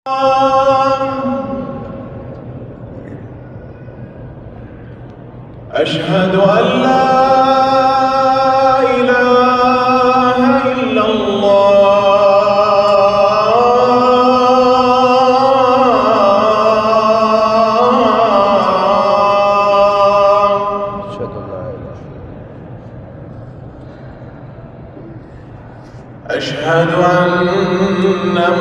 أشهد أن لا إله إلا الله. أشهد أن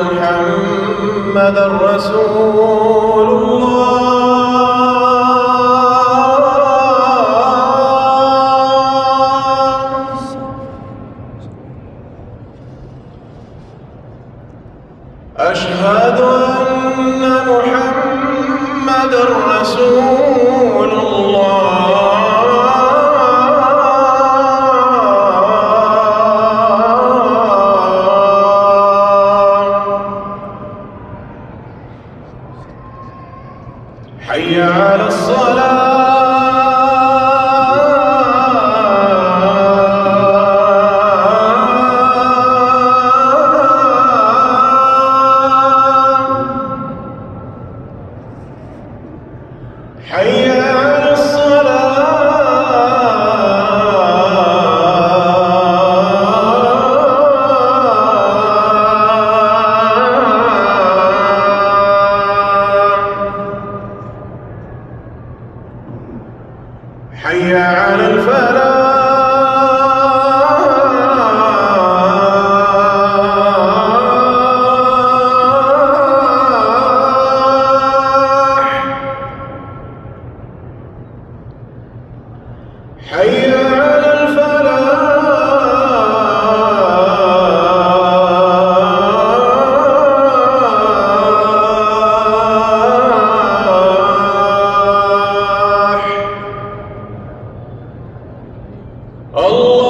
محمدًا رسول الله. أشهد أن محمدًا رسول حي على الصلاة. حي على الصلاة. حي على الفلاح. حي على الفلاح. الله